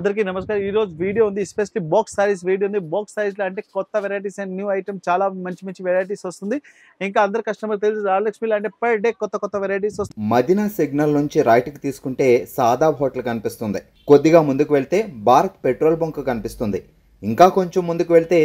అందరికీ నమస్కారం. ఈ రోజు వీడియో ఉంది ఎస్పెషల్లీ బాక్స్ సారీస్ వీడియో ఉంది. బాక్స్ సారీస్ లో అంటే కొత్త వెరైటీస్ అండ్ న్యూ ఐటమ్ చాలా మంచి వెరైటీస్ వస్తుంది. ఇంకా అందరు కస్టమర్ తెలుసు రాయలక్ష్మిలో అంటే పర్ డే కొత్త వెరైటీస్ వస్తుంది. మదీనా సిగ్నల్ నుంచి రైట్ కి తీసుకుంటే సాదాబ్ హోటల్ కనిపిస్తుంది. కొద్దిగా ముందుకు వెళ్తే భారత్ పెట్రోల్ బంక్ కనిపిస్తుంది. ఇంకా కొంచెం ముందుకు వెళ్తే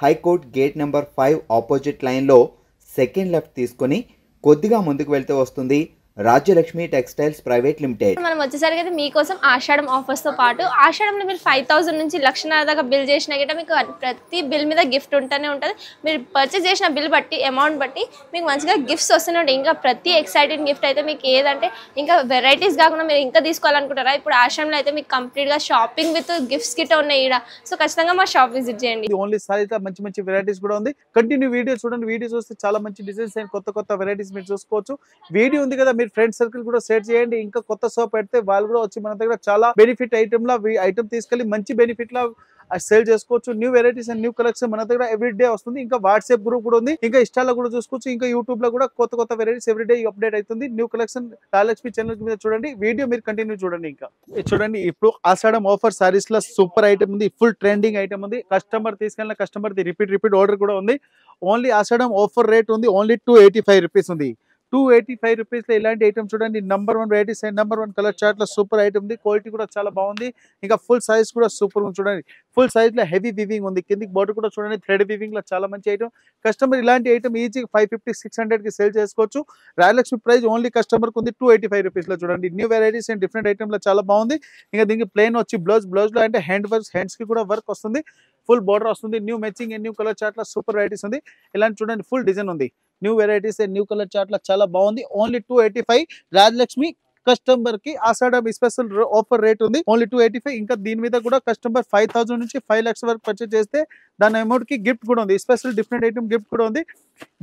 హైకోర్ట్ గేట్ నెంబర్ 5 ఆపోజిట్ లైన్లో సెకండ్ లెఫ్ట్ తీసుకొని కొద్దిగా ముందుకు వెళ్తే వస్తుంది రాజ్యలక్ష్మి టెక్స్టైల్స్ ప్రైవేట్ లిమిటెడ్. మనం వచ్చేసరికి అయితే మీకోసం ఆషాఢం ఆఫర్స్ తో పాటు ఆషాఢంలో మీరు 5000 నుంచి 1,00,000 దాకా బిల్ చేసినా గిట్ట మీకు ప్రతి బిల్ మీద గిఫ్ట్ ఉంటూనే ఉంటుంది. మీరు పర్చేస్ చేసిన బిల్ బట్టి అమౌంట్ బట్టి మీకు మంచిగా గిఫ్ట్స్ వస్తూనే ఉంటాయి. ఇంకా ప్రతి ఎక్సైటింగ్ గిఫ్ట్ అయితే మీకు ఏదంటే ఇంకా వెరైటీస్ కాకుండా మీరు ఇంకా తీసుకోవాలనుకుంటారా, ఇప్పుడు ఆషాఢంలో అయితే మీకు కంప్లీట్ గా షాపింగ్ విత్ గిఫ్ట్స్ గిట్ట ఉన్నాయి ఈడ. సో ఖచ్చితంగా మా షాప్ విజిట్ చేయండి. ఓన్లీ సారీస్ లో మంచి వెరైటీస్ కూడా ఉంది. కంటిన్యూ వీడియో చూడండి. వీడియో చూస్తే చాలా మంచి డిజైన్స్ అండ్ కొత్త వెరైటీస్ మీరు చూసుకోవచ్చు. వీడియో ఉంది కదా, మీరు ఫ్రెండ్ సర్కిల్ కూడా షేర్ చేయండి. ఇంకా కొత్త షాప్ పెడితే వాళ్ళు కూడా వచ్చి మన దగ్గర చాలా బెనిఫిట్ ఐటమ్ లా ఐటమ్ తీసుకెళ్లి మంచి బెనిఫిట్ లా సేల్ చేసుకోవచ్చు. New varieties and new collection మన దగ్గర ఎవ్రీ డే వస్తుంది. ఇంకా వాట్సాప్ గ్రూప్ కూడా ఉంది. ఇంకా ఇన్స్టాలో కూడా చూసుకోవచ్చు. ఇంకా యూట్యూబ్ లో కూడా కొత్త వెరైటీస్ ఎవ్రీ డే అప్డేట్ అవుతుంది. న్యూ కలెక్షన్ రాయలక్ష్మి ఛానల్ మీద చూడండి. వీడియో మీరు కంటిన్యూ చూడండి. ఇంకా చూడండి, ఇప్పుడు ఆషాఢం ఆఫర్ సారీస్ లో సూపర్ ఐటమ్ ఉంది. ఫుల్ ట్రెండింగ్ ఐటమ్ ఉంది. కస్టమర్ తీసుకెళ్ళిన కస్టమర్ రిపీట్ ఆర్డర్ కూడా ఉంది. ఓన్లీ ఆషాఢం ఆఫర్ రేట్ ఉంది. ఓన్లీ 285 రూపీస్ ఉంది. 285 రూపీస్ లో ఇలాంటి ఐటమ్ చూడండి. Number 1 varieties and number 1 colour chart లో సూపర్ ఐటమ్ ఉంది. క్వాలిటీ కూడా చాలా బాగుంది. ఇంకా ఫుల్ సైజ్ కూడా సూపర్ ఉంది. చూడండి, ఫుల్ సైజ్ లో హెవీ వివింగ్ ఉంది. కిందికి బోర్డర్ కూడా చూడండి, థ్రెడ్ వివింగ్ లో చాలా మంచి ఐటమ్. కస్టమర్ ఇలాంటి ఐటమ్ ఈజీ 550-600 కి సేల్ చేసుకోవచ్చు. రాయలక్ష్మి ప్రైస్ ఓన్లీ కస్టమర్ కు ఉంది 285 రూపీస్ లో. చూడండి, new varieties and different item లో చాలా బాగుంది. ఇంకా దీనికి ప్లేన్ వచ్చి బ్లౌజ్ లో అంటే హ్యాండ్స్ కి కూడా వర్క్ వస్తుంది. ఫుల్ బోర్డర్ వస్తుంది. New matching and new colour chart లో సూపర్ వెరైటీస్ ఉంది. ఇలాంటి చూడండి, ఫుల్ డిజైన్ ఉంది. New varieties and new colour chart లో చాలా బాగుంది. ఓన్లీ 285 రాజలక్ష్మి కస్టమర్ కి ఆషాఢం స్పెషల్ ఆఫర్ రేట్ ఉంది. ఓన్లీ 285. ఇంకా దీని మీద కూడా కస్టమర్ 5,000 నుంచి 5 lakhs వరకు పర్చేస్ చేస్తే దాని అమౌంట్ కి గిఫ్ట్ కూడా ఉంది. స్పెషల్ డిఫరెంట్ ఐటమ్ గిఫ్ట్ కూడా ఉంది.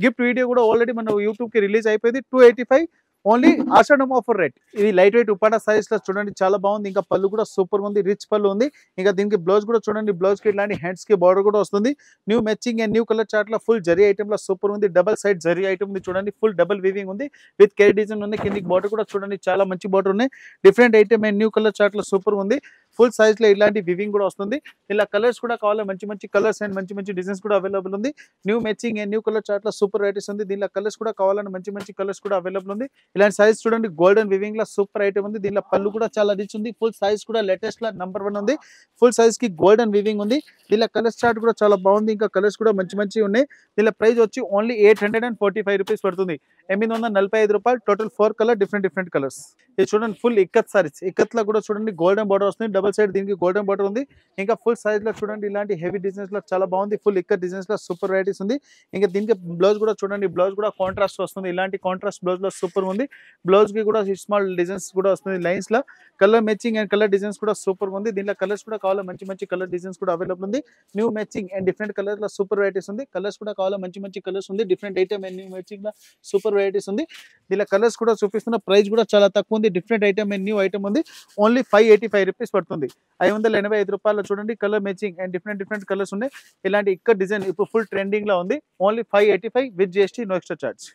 గిఫ్ట్ వీడియో కూడా ఆల్రెడీ మన యూట్యూబ్ కి రిలీజ్ అయిపోయింది. 285 ఓన్లీ ఆషాఢం ఆఫర్ రేట్. ఇది లైట్ వెయిట్ ఉపాడా సారీస్ లో చూడండి, చాలా బాగుంది. ఇంకా పళ్ళు కూడా సూపర్ ఉంది. రిచ్ పళ్ళు ఉంది. ఇంకా దీనికి బ్లౌజ్ కూడా చూడండి, బ్లౌజ్ కి ఇట్లాంటి హ్యాండ్స్ కి బార్డర్ కూడా వస్తుంది. New matching and new colour chart లో ఫుల్ జరీ ఐటమ్ లో సూపర్ ఉంది. డబల్ సైడ్ జరీ ఐటమ్ ఉంది. చూడండి, ఫుల్ డబల్ వీవింగ్ ఉంది. విత్ కేర్ డిజైన్ ఉంది. కిందికి బార్డర్ కూడా చూడండి, చాలా మంచి బార్డర్ ఉన్నాయి. Different item and new colour chart లో సూపర్ ఉంది. ఫుల్ సైజ్ లో ఇలాంటి వివింగ్ కూడా వస్తుంది. ఇలా కలర్స్ కూడా కావాలి, మంచి కలర్స్ అండ్ మంచి డిజైన్స్ కూడా అవైలబుల్ ఉంది. New matching and new colour chart లో సూపర్ వెరైటీస్ ఉంది. దీనిలో కలర్స్ కూడా కావాలని మంచి కలర్స్ కూడా అవైలబుల్ ఉంది. ఇలాంటి సైజ్ చూడండి, గోల్డెన్ వివింగ్ లో సూపర్ ఐటమ్ ఉంది. దీనిలో పళ్ళు కూడా చాలా రిచ్ ఉంది. ఫుల్ సైజ్ కూడా లేటెస్ట్ లో నెంబర్ 1 ఉంది. ఫుల్ సైజ్ కి గోల్డెన్ వివింగ్ ఉంది. దీనిలో కలర్ చార్ట్ కూడా చాలా బాగుంది. ఇంకా కలర్స్ కూడా మంచి ఉన్నాయి. దీనిలో ప్రైస్ వచ్చి ఓన్లీ 845 రూపీస్ పడుతుంది. 845 రూపాయలు. Total 4 colour different colours. ఇది చూడండి, ఫుల్ ఇక్కత్ సారీస్. ఇక్కత్ లో కూడా చూడండి, గోల్డెన్ బార్డర్ వస్తుంది. డబుల్ సైడ్ దీనికి గోల్డెన్ బార్డర్ ఉంది. ఇంకా ఫుల్ సైజ్ లో చూడండి, ఇలాంటి హెవీ డిజైన్స్ లో చాలా బాగుంది. ఫుల్ ఇక్కత్ డిజైన్స్ లో సూపర్ వెరైటీస్ ఉంది. ఇంకా దీనికి బ్లౌజ్ కూడా చూడండి, బ్లౌజ్ కూడా కాంట్రాస్ట్ వస్తుంది. ఇలాంటి కాంట్రాస్ట్ బ్లౌజ్ లో సూపర్ ఉంది. బ్లౌజ్ కి కూడా స్మాల్ డిజైన్స్ కూడా వస్తుంది. లైన్స్ లో colour matching and colour designs కూడా సూపర్ ఉంది. దీనిలో కలర్స్ కూడా కావాలి, మంచి కలర్ డిజైన్స్ కూడా అవైలబుల్ ఉంది. New matching and different colour లో సూపర్ వెరైటీస్ ఉంది. కలర్స్ కూడా కావాలి, మంచి కలర్స్ ఉంది. Different item and new matching లో సూపర్ వెరైటీస్ ఉంది. దీనిలో కలర్స్ కూడా చూపిస్తున్న. ప్రైస్ కూడా చాలా తక్కువ ఉంది. Different item and new item ఉంది. ఓన్లీ 585 రూపీస్ పడుతుంది. 585 రూపాయలు. చూడండి, colour matching and different colours ఉన్నాయి. ఇలాంటి ఇక్కడ డిజైన్ ఇప్పుడు ఫుల్ ట్రెండింగ్ లో ఉంది. Only 585 with GST, no extra charge.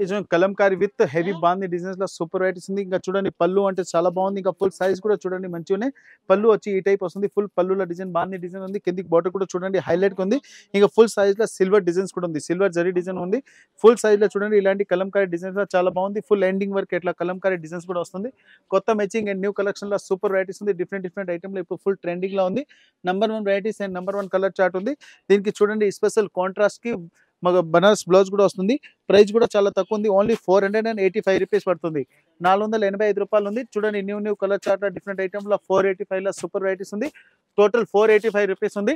ఇది కలంకారీ విత్ హెవీ బాంది డిజైన్స్ లో సూపర్ వెరైటీస్ ఉంది. ఇంకా చూడండి, పళ్ళు అంటే చాలా బాగుంది. ఇంకా ఫుల్ సైజ్ కూడా చూడండి, మంచిగానే పళ్ళు వచ్చి ఈ టైప్ వస్తుంది. ఫుల్ పళ్ళుల డిజైన్ బాంది డిజైన్ ఉంది. కిందికి బార్డర్ కూడా చూడండి, హైలైట్ ఉంది. ఇంకా ఫుల్ సైజ్ లో సిల్వర్ డిజైన్స్ కూడా ఉంది. సిల్వర్ జరీ డిజైన్ ఉంది. ఫుల్ సైజ్ లో చూడండి, ఇలాంటి కలంకారీ డిజైన్స్ లో చాలా బాగుంది. ఫుల్ ఎండింగ్ వరకు ఇట్లా కలంకారీ డిజైన్స్ కూడా వస్తుంది. కొత్త మ్యాచింగ్ అండ్ న్యూ కలెక్షన్ లో సూపర్ వెరైటీస్ ఉంది. డిఫరెంట్ ఐటమ్ లో ఇప్పుడు ఫుల్ ట్రెండింగ్ లో ఉంది. Number 1 varieties and number 1 colour chart ఉంది. దీనికి చూడండి, స్పెషల్ కాంట్రాస్ట్ కి బనారస్ బ్లౌజ్ కూడా వస్తుంది. ప్రైస్ కూడా చాలా తక్కువ ఉంది. ఓన్లీ 485 రూపీస్ పడుతుంది. 485 రూపాయలు ఉంది. చూడండి, new colour chart different item లో 485 లో సూపర్ వెరైటీస్ ఉంది. టోటల్ 485 రూపీస్ ఉంది.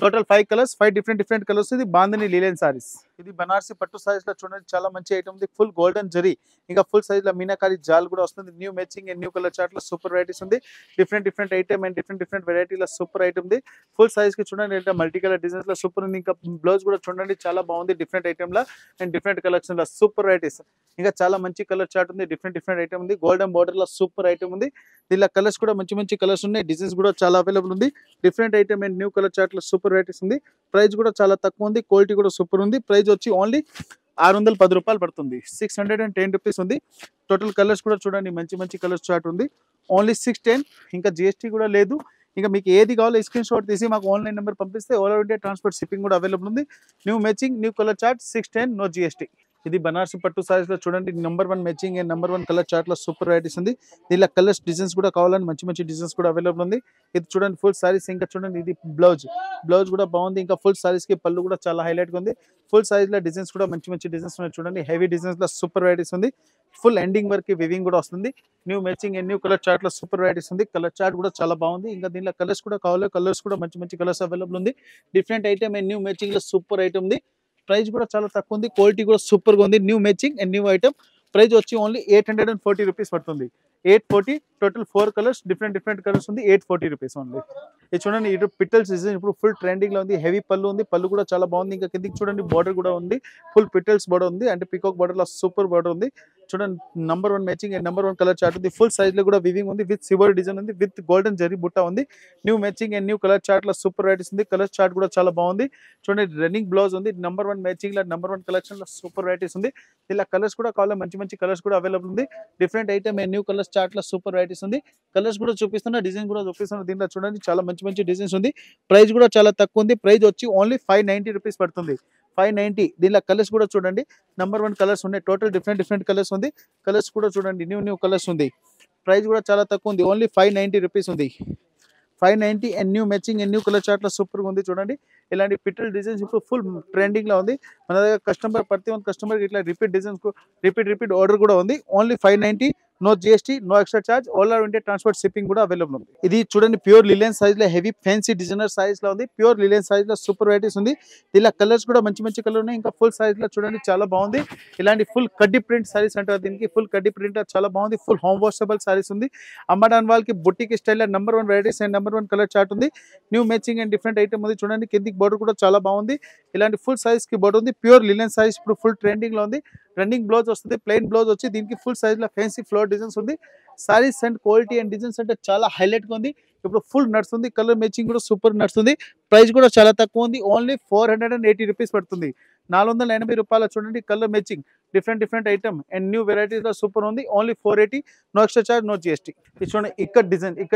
Total 5 colours, 5 different colours. ఇది బాందిని లీలెన్ సారీస్. ఇది బనారసి పట్టు సారీస్ లో చూడండి, చాలా మంచి ఐటమ్ ఉంది. Full golden zari. ఇంకా ఫుల్ సైజ్ లో మీనాకారి జాల్ కూడా వస్తుంది. New matching and new colour chart లో సూపర్ వెరైటీస్ ఉంది. డిఫరెంట్ ఐటమ్ అండ్ డిఫరెంట్ వెరైటీల సూపర్ ఐటమ్ ఉంది. ఫుల్ సైజ్ కి చూడండి, మల్టీ కలర్ డిజైన్స్ లో సూపర్ ఉంది. ఇంకా బ్లౌజ్ కూడా చూడండి, చాలా బాగుంది. డిఫరెంట్ ఐటమ్ లో అండ్ డిఫరెంట్ కలెక్షన్ లో సూపర్ వెరైటీస్. ఇంకా చాలా మంచి కలర్ చార్ట్ ఉంది. డిఫరెంట్ ఐటమ్ ఉంది. గోల్డెన్ బార్డర్ లో సూపర్ ఐటమ్ ఉంది. దీనిలో కలర్స్ కూడా మంచి కలర్స్ ఉన్నాయి. డిజైన్స్ కూడా చాలా అవైలబుల్ ఉంది. Different item and new colour chart లో సూపర్ వెరైటీస్ ఉంది. ప్రైస్ కూడా చాలా తక్కువ ఉంది. క్వాలిటీ కూడా సూపర్ ఉంది. ప్రైస్ వచ్చి ఓన్లీ 610 రూపాయలు పడుతుంది. 610 రూపీస్ ఉంది. టోటల్ కలర్స్ కూడా చూడండి, మంచి కలర్స్ చార్ట్ ఉంది. ఓన్లీ 610. ఇంకా GST కూడా లేదు. ఇంకా మీకు ఏది కావాలో స్క్రీన్ షాట్ తీసి మాకు ఆన్లైన్ నెంబర్ పంపిస్తే all over India transport shipping కూడా అవైలబుల్ ఉంది. New matching, new colour chart, 610, no GST. ఇది బనారసి పట్టు సారీస్ లో చూడండి number 1 matching and number 1 colour chart లో సూపర్ వెరైటీస్ ఉంది. దీనిలో కలర్స్ డిజైన్స్ కూడా కావాలని మంచి మంచి డిజైన్స్ కూడా అవైలబుల్ ఉంది. ఇది చూడండి ఫుల్ సారీస్. ఇంకా చూడండి ఇది బ్లౌజ్ కూడా బాగుంది. ఇంకా ఫుల్ సారీస్ కి పళ్ళు కూడా చాలా హైలైట్ గా ఉంది. ఫుల్ సారీస్ లో డిజైన్స్ కూడా మంచి మంచి డిజైన్స్ ఉన్నాయి. చూడండి హెవీ డిజైన్స్ లో సూపర్ వెరైటీస్ ఉంది. ఫుల్ ఎండింగ్ వరకు వివింగ్ కూడా వస్తుంది. New matching and new colour chart లో సూపర్ వెరైటీస్ ఉంది. కలర్ చార్ట్ కూడా చాలా బాగుంది. ఇంకా దీనిలో కలర్స్ కూడా కావాలి, కలర్స్ కూడా మంచి మంచి కలర్స్ అవైలబుల్ ఉంది. Different item and new matching లో సూపర్ ఐటమ్ ఉంది. ప్రైస్ కూడా చాలా తక్కువ ఉంది. క్వాలిటీ కూడా సూపర్ గా ఉంది. New matching and new item. Price వచ్చి ఓన్లీ 840 రూపీస్ పడుతుంది. 840 టోటల్ 4 కలర్స్, డిఫరెంట్ కలర్స్ ఉంది. 840 రూపీస్ ఓన్లీ. ఇది చూడండి ఇది పిటల్స్ డిజైన్ ఇప్పుడు ఫుల్ ట్రెండింగ్ లో ఉంది. హెవీ పళ్ళు ఉంది. పళ్ళు కూడా చాలా బాగుంది. ఇంకా కిందికి చూడండి బార్డర్ కూడా ఉంది. ఫుల్ పిటల్స్ బార్డర్ ఉంది. అంటే పికాక్ బార్డర్ లో సూపర్ బార్డర్ ఉంది. చూడండి number 1 matching and number 1 colour chart ఉంది. ఫుల్ సైజ్ లో కూడా వివింగ్ ఉంది. విత్ సిల్వర్ డిజైన్ ఉంది. విత్ గోల్డెన్ జరీ బుట్ట ఉంది. New matching and new colour chart లో సూపర్ వెరైటీస్ ఉంది. కలర్ చార్ట్ కూడా చాలా బాగుంది. చూడండి రన్నింగ్ బ్లౌజ్ ఉంది. నంబర్ 1 మ్యాచింగ్ లో నంబర్ 1 కలెక్షన్ లో సూపర్ వెరైటీస్ ఉంది. ఇలా కలర్స్ కూడా కావాలి, మంచి మంచి కలర్స్ కూడా అవైలబుల్ ఉంది. Different item and new colours chart లో సూపర్ వెరైటీస్ ఉంది. కలర్స్ కూడా చూపిస్తున్నా, డిజైన్ కూడా చూపిస్తున్నా. దీంట్లో చూడండి చాలా మంచి మంచి డిజైన్స్ ఉంది. ప్రైస్ కూడా చాలా తక్కువ ఉంది. ప్రైస్ వచ్చి ఓన్లీ 590 రూపీస్ పడుతుంది. 590. దీనిలో కలర్స్ కూడా చూడండి నంబర్ 1 కలర్స్ ఉన్నాయి. టోటల్ డిఫరెంట్ కలర్స్ ఉంది. కలర్స్ కూడా చూడండి న్యూ కలర్స్ ఉంది. ప్రైస్ కూడా చాలా తక్కువ ఉంది. ఓన్లీ 590 రూపీస్ ఉంది. 590 and new matching and new colour chart లో సూపర్ గా ఉంది. చూడండి ఇలాంటి పిట్టల్ డిజైన్స్ ఇప్పుడు ఫుల్ ట్రెండింగ్ లో ఉంది. మన దగ్గర ప్రతి ఒక్క కస్టమర్ ఇట్లా రిపీట్ డిజైన్స్ రిపీట్ ఆర్డర్ కూడా ఉంది. Only 590, no GST, no extra charge. All over India transport shipping కూడా అవైలబుల్ ఉంది. ఇది చూడండి ప్యూర్ లిలెన్ సైజ్ లో హెవీ ఫ్యాన్సీ డిజైనర్ సైజ్ లో ఉంది. ప్యూర్ లిలెన్ సైజ్ లో సూపర్ వెరైటీస్ ఉంది. ఇలా కలర్స్ కూడా మంచి కలర్ ఉన్నాయి. ఇంకా ఫుల్ సైజ్ లో చూడండి చాలా బాగుంది. ఇలాంటి ఫుల్ కడ్డీ ప్రింట్ సారీస్ అంటారు దీనికి. ఫుల్ కడ్డీ ప్రింట్ చాలా బాగుంది. ఫుల్ హోమ్ వాషబుల్ సారీస్ ఉంది. అమ్మడానికి వాళ్ళకి బుట్టికి style number 1 varieties and number 1 colour chart ఉంది. New matching and different item ఉంది. చూడండి కిందికి బోర్డర్ కూడా చాలా బాగుంది. ఇలాంటి ఫుల్ సైజ్ కి బోర్డర్ ఉంది. ప్యూర్ లిలెన్ సైజ్ ఇప్పుడు ఫుల్ ట్రెండింగ్ లో ఉంది. రన్నింగ్ బ్లౌజ్ వస్తుంది. ప్లెయిన్ బ్లౌజ్ వచ్చి దీనికి ఫుల్ సైజ్ లో ఫ్యాన్సీ ఫ్లోర్ డిజైన్స్ ఉంది. Saris and quality and designs అంటే చాలా హైలైట్ గా ఉంది. ఇప్పుడు ఫుల్ నడుస్తుంది. కలర్ మ్యాచింగ్ కూడా సూపర్ నడుస్తుంది. ప్రైస్ కూడా చాలా తక్కువ ఉంది. ఓన్లీ 480 రూపీస్ పడుతుంది. 480 రూపాయలు. చూడండి colour matching different item and new varieties లో సూపర్ ఉంది. Only 480, no extra charge, no GST. ఇది చూడండి ఇక్కడ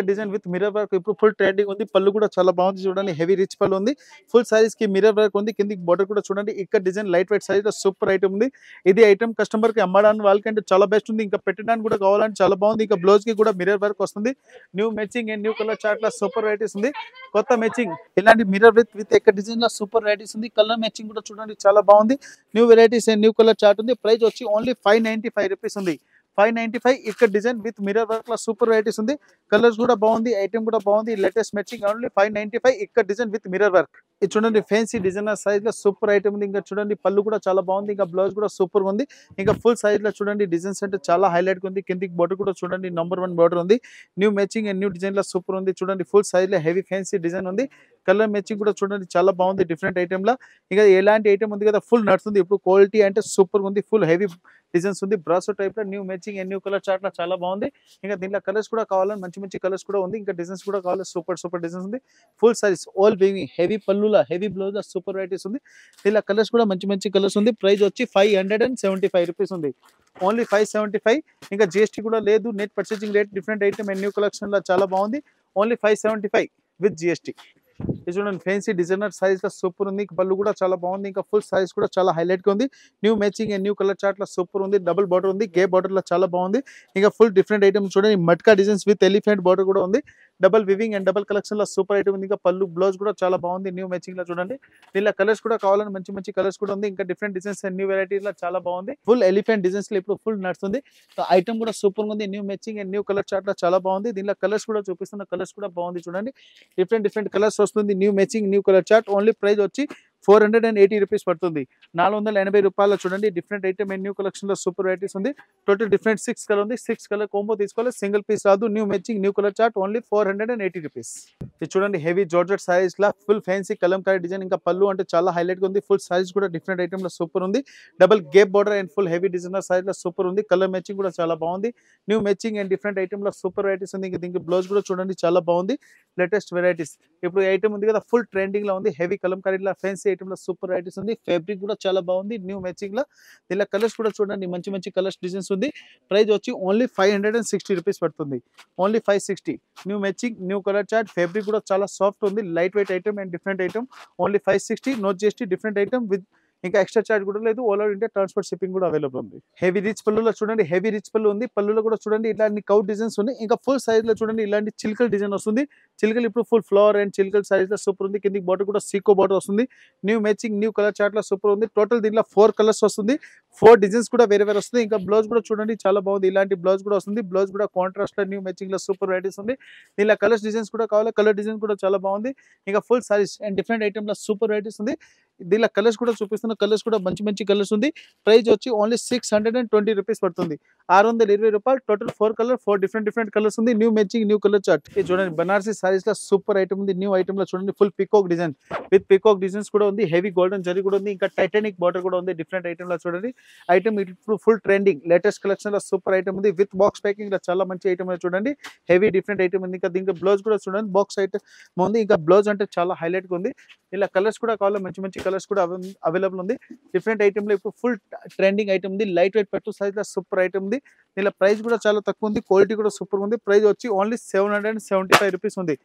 డిజైన్ విత్ మిర్రర్ వర్క్ ఇప్పుడు ఫుల్ ట్రెండింగ్ ఉంది. పళ్ళు కూడా చాలా బాగుంది. చూడండి హెవీ రిచ్ పళ్ళు ఉంది. ఫుల్ సారీస్ కి మిర్రర్ వర్క్ ఉంది. కిందికి బోర్డర్ కూడా చూడండి ఇక్కడ డిజైన్ లైట్ వెయిట్ సైజ్ లో సూపర్ ఐటమ్ ఉంది. ఇది ఐటమ్ కస్టమర్ కి అమ్మడానికి వాళ్ళకంటే చాలా బెస్ట్ ఉంది. ఇంకా పెట్టడానికి కూడా కావాలంటే చాలా బాగుంది. ఇంకా బ్లౌజ్ కి కూడా మిర్రర్ వర్క్ వస్తుంది. New matching and new colour chart లో సూపర్ వెరైటీస్ ఉంది. కొత్త మ్యాచింగ్ ఇలాంటి మిర్రర్ విత్ ఎక్కడ డిజైన్ లో సూపర్ వెరైటీస్ ఉంది. కలర్ మ్యాచింగ్ కూడా చూడండి చాలా బాగుంది. New varieties and new colour chart ఉంది. ప్రైస్ వచ్చి ఓన్లీ 595 రూపీస్ ఉంది. 595. ఇక్కడ డిజైన్ విత్ మిర్రర్ వర్క్ లో సూపర్ వెరైటీస్ ఉంది. కలర్స్ కూడా బాగుంది. ఐటమ్ కూడా బాగుంది. Latest matching only 595. ఇక్కడ డిజైన్ విత్ మిర్రర్ వర్క్. ఇది చూడండి ఫ్యాన్సీ డిజైనర్ సైజ్ లో సూపర్ ఐటమ్ ఉంది. ఇంకా చూడండి పళ్ళు కూడా చాలా బాగుంది. ఇంకా బ్లౌజ్ కూడా సూపర్ ఉంది. ఇంకా ఫుల్ సైజ్ లో చూడండి డిజైన్స్ అంటే చాలా హైలైట్ గా ఉంది. కిందికి బోర్డర్ కూడా చూడండి నంబర్ 1 బోర్డర్ ఉంది. New matching and new design లో సూపర్ ఉంది. చూడండి ఫుల్ సైజ్ లో హెవీ ఫ్యాన్సీ డిజైన్ ఉంది. కలర్ మ్యాచింగ్ కూడా చూడండి చాలా బాగుంది. డిఫరెంట్ ఐటమ్ లా ఇంకా ఎలాంటి ఐటమ్ ఉంది కదా ఫుల్ నడుస్తుంది. ఇప్పుడు క్వాలిటీ అంటే సూపర్ ఉంది. ఫుల్ హెవీ డిజైన్స్ ఉంది. బ్రాసో టైప్ లో new matching and new colour chart లో చాలా బాగుంది. ఇంకా దీంట్లో కలర్స్ కూడా కావాలని మంచి కలర్స్ కూడా ఉంది. ఇంకా డిజైన్స్ కూడా కావాలి. సూపర్ డిజైన్స్ ఉంది. Full saris all weaving heavy పళ్ళులా హెవీ బ్లౌజ్ సూపర్ వెరైటీస్ ఉంది. దీనిలో కలర్స్ కూడా మంచి కలర్స్ ఉంది. ప్రైస్ వచ్చి 575 రూపీస్ ఉంది. ఓన్లీ 575. ఇంకా GST కూడా లేదు. Net purchasing rate different item and new collection లో చాలా బాగుంది. Only 575 with GST. ఇది చూడండి ఫ్యాన్సీ డిజైనర్ సైజ్ లో సూపర్ ఉంది. పళ్ళు కూడా చాలా బాగుంది. ఇంకా ఫుల్ సైజ్ కూడా చాలా హైలైట్ గా ఉంది. New matching and new colour chart లో సూపర్ ఉంది. డబుల్ బార్డర్ ఉంది. గే బార్డర్ లో చాలా బాగుంది. ఇంకా ఫుల్ డిఫరెంట్ ఐటమ్ చూడండి matka designs with elephant border కూడా ఉంది. Double weaving and double collection లో సూపర్ ఐటమ్ ఉంది. ఇంకా పళ్ళు బ్లౌజ్ కూడా చాలా బాగుంది. న్యూ మ్యాచింగ్ లో చూడండి దీనిలో కలర్స్ కూడా కావాలని మంచి కలర్స్ కూడా ఉంది. ఇంకా different designs and new varieties లో చాలా బాగుంది. ఫుల్ ఎలిఫెంట్ డిజైన్స్ లో ఇప్పుడు ఫుల్ నడుస్తుంది. ఐటమ్ కూడా సూపర్ ఉంది. New matching and new colour chart లో చాలా బాగుంది. దీనిలో కలర్స్ కూడా చూపిస్తున్న కలర్స్ కూడా బాగుంది. చూడండి డిఫరెంట్ కలర్స్ వస్తుంది. New matching new colour chart. Only price వచ్చి 480 రూపీస్ పడుతుంది. 480 రూపాయలు. చూడండి different item and new collection లో సూపర్ వెరైటీస్ ఉంది. టోటల్ డిఫరెంట్ 6 కలర్ ఉంది. 6 కలర్ కాంబో తీసుకోవాలి. సింగిల్ పీస్ రాదు. New matching new colour chart only 480 rupees. ఇది చూడండి హెవీ జార్జెట్ సారీస్ లా ఫుల్ ఫ్యాన్సీ కలంకారీ డిజైన్. ఇంకా పళ్ళు అంటే చాలా హైలైట్ గా ఉంది. ఫుల్ సైజ్ కూడా డిఫరెంట్ ఐటమ్ లో సూపర్ ఉంది. Double gap border and full heavy designer size లో సూపర్ ఉంది. కలర్ మ్యాచింగ్ కూడా చాలా బాగుంది. New matching and different item లో సూపర్ వెరైటీస్ ఉంది. ఇంకా దీనికి బ్లౌజ్ కూడా చూడండి చాలా బాగుంది. లేటెస్ట్ వెరైటీస్ ఇప్పుడు ఐటమ్ ఉంది కదా ఫుల్ ట్రెండింగ్ లో ఉంది. హెవీ కలంకారీ లా ఫ్యాన్సీ ఐటమ్ లో సూపర్ వెరైటీస్ ఉంది. ఫ్యాబ్రిక్ కూడా చాలా బాగుంది, న్యూ మ్యాచింగ్ లో. దీనిలో కలర్స్ కూడా చూడండి, మంచి మంచి కలర్స్ డిజైన్స్ ఉంది. ప్రైస్ వచ్చి ఓన్లీ 560 రూపీస్ పడుతుంది, only 560. New matching, new colour chart, fabric కూడా చాలా సాఫ్ట్ ఉంది, light weight item and different item, only 560. No GST, different item with ఇంకా ఎక్స్ట్రా చార్జ్ కూడా లేదు. All over India transport shipping కూడా అవైలబుల్ ఉంది. హెవీ రిచ్ పళ్ళులో చూడండి, హెవీ రిచ్ పళ్ళు ఉంది. పళ్ళులో కూడా చూడండి ఇలాంటి కౌ డిజైన్స్ ఉన్నాయి. ఇంకా ఫుల్ సైజ్ లో చూడండి ఇలాంటి చిల్కల్ డిజైన్ వస్తుంది. చిల్కల్ ఇప్పుడు ఫుల్ ఫ్లవర్ అండ్ చిల్కల్ సైజ్ లో సూపర్ ఉంది. కిందికి బార్డర్ కూడా సీకో బార్డర్ వస్తుంది. New matching, new colour chart లో సూపర్ ఉంది. టోటల్ దీనిలో 4 కలర్స్ వస్తుంది, 4 డిజైన్స్ కూడా వేరే వేరే వస్తుంది. ఇంకా బ్లౌజ్ కూడా చూడండి చాలా బాగుంది, ఇలాంటి బ్లౌజ్ కూడా వస్తుంది. బ్లౌజ్ కూడా కాంట్రాస్ట్ లో న్యూ మ్యాచింగ్ లో సూపర్ వెరైటీస్ ఉంది. దీనిలో కలర్స్ డిజైన్స్ కూడా కావాలి, కలర్ డిజైన్ కూడా చాలా బాగుంది. ఇంకా full size and different item లో సూపర్ వెరైటీస్ ఉంది. దీనిలో కలర్స్ కూడా చూపిస్తున్న, కలర్స్ కూడా మంచి మంచి కలర్స్ ఉంది. ప్రైస్ వచ్చి ఓన్లీ 620 రూపీస్ పడుతుంది, 620 రూపాయలు. టోటల్ 4 కలర్, 4 డిఫరెంట్ కలర్స్ ఉంది. New matching, new colour chart. ఇది చూడండి బనారసి సారీస్ లో సూపర్ ఐటమ్ ఉంది. న్యూ ఐటమ్ లో చూడండి full peacock design with peacock designs కూడా ఉంది. హెవీ గోల్డెన్ జరీ కూడా ఉంది. ఇంకా టైటానిక్ బార్డర్ కూడా ఉంది. డిఫరెంట్ ఐటమ్ లో చూడండి ఐటమ్ ఇప్పుడు ఫుల్ ట్రెండింగ్ లేటెస్ట్ కలెక్షన్ లో సూపర్ ఐటమ్ ఉంది. విత్ బాక్స్ ప్యాకింగ్ లో చాలా మంచి ఐటమ్ చూడండి, హెవీ డిఫరెంట్ ఐటమ్ ఉంది. ఇంకా దీనికి బ్లౌజ్ కూడా చూడండి బాక్స్ ఐటమ్ ఉంది. ఇంకా బ్లౌజ్ అంటే చాలా హైలైట్ గా ఉంది. ఇలా కలర్స్ కూడా కావాలి, మంచి మంచి కలర్స్ కూడా అవైలబుల్ ఉంది. డిఫరెంట్ ఐటమ్ లో ఇప్పుడు ఫుల్ ట్రెండింగ్ ఐటమ్ ఉంది. లైట్ వెయిట్ పట్టు సైజ్ లో సూపర్ ఐటమ్ ఉంది. ఇలా ప్రైస్ కూడా చాలా తక్కువ ఉంది, క్వాలిటీ కూడా సూపర్ ఉంది. ప్రైస్ వచ్చి ఓన్లీ 775 రూపీస్ ఉంది,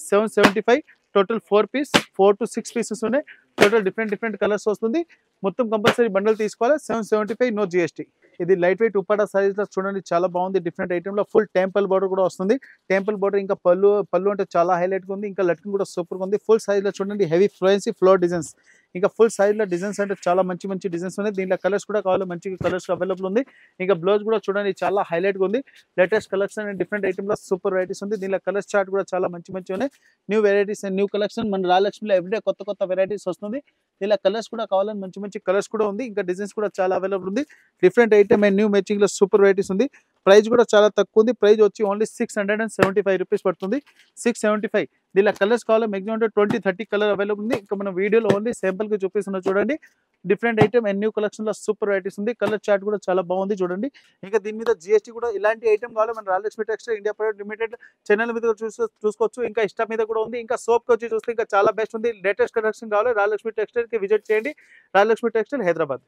775. టోటల్ 4 to 6 పీసెస్ ఉన్నాయి. టోటల్ డిఫరెంట్ కలర్స్ వస్తుంది. మొత్తం కంపల్సరీ బండల్ తీసుకోవాలి. 775, నో జిఎస్టీ. ఇది లైట్ వెయిట్ ఉప్పాడ సారీస్ లో చూడండి చాలా బాగుంది. డిఫరెంట్ ఐటమ్ లో ఫుల్ టెంపుల్ బోర్డర్ కూడా వస్తుంది. టెంపుల్ బోర్డర్ ఇంకా పళ్ళు అంటే చాలా హైలైట్ గా ఉంది. ఇంకా లట్కన్ కూడా సూపర్ గా ఉంది. ఫుల్ సైజ్ లో చూడండి హెవీ ఫ్లోయెన్సీ ఫ్లోర్ డిజైన్స్. ఇంకా ఫుల్ సైజ్ లో డిజైన్స్ అంటే చాలా మంచి మంచి డిజైన్స్ ఉన్నాయి. దీంట్లో కలర్స్ కూడా కావాలి, మంచి కలర్స్ అవైలబుల్ ఉంది. ఇంకా బ్లౌజ్ కూడా చూడండి చాలా హైలైట్ గా ఉంది. Latest collection and different item లో సూపర్ వెరైటీస్ ఉంది. దీనిలో కలర్స్ చార్ట్ కూడా చాలా మంచి ఉన్నాయి. New varieties and new collection మన రాలక్ష్మిలో ఎవ్రీడే కొత్త వెరైటీస్ వస్తుంది. దీనిలో కలర్స్ కూడా కావాలని మంచి కలర్స్ కూడా ఉంది. ఇంకా డిజైన్స్ కూడా చాలా అవైలబుల్ ఉంది. Different item and new matching లో సూపర్ వెరైటీస్ ఉంది. ప్రైస్ కూడా చాలా తక్కువ ఉంది. ప్రైస్ వచ్చి ఓన్లీ 675 రూపీస్ పడుతుంది, 675. దీనిలో కలర్స్ కావాలి మాక్సిమం 20-30 కలర్ అవైలబుల్ ఉంది. ఇంకా మన వీడియోలో ఓన్లీ శాంపుల్ కి చూపిస్తున్నా చూడండి. Different item and new collection లో సూపర్ వెరైటీస్ ఉంది. కలర్ చార్ట్ కూడా చాలా బాగుంది చూడండి. ఇంకా దీని మీద జిఎస్టీ కూడా ఇలాంటి ఐటమ్ కావాలి మన Ralakshmi textile India private limited channel మీద చూసుకోవచ్చు. ఇంకా ఇష్టం మీద కూడా ఉంది. ఇంకా సోప్ కి వచ్చి చూస్తే ఇంకా చాలా బెస్ట్ ఉంది. లేటెస్ట్ కలెక్షన్ కావాలి రాలక్ష్మి టెక్స్టైల్ కి విజిట్ చేయండి. రాలక్ష్మి టెక్స్టైల్ హైదరాబాద్.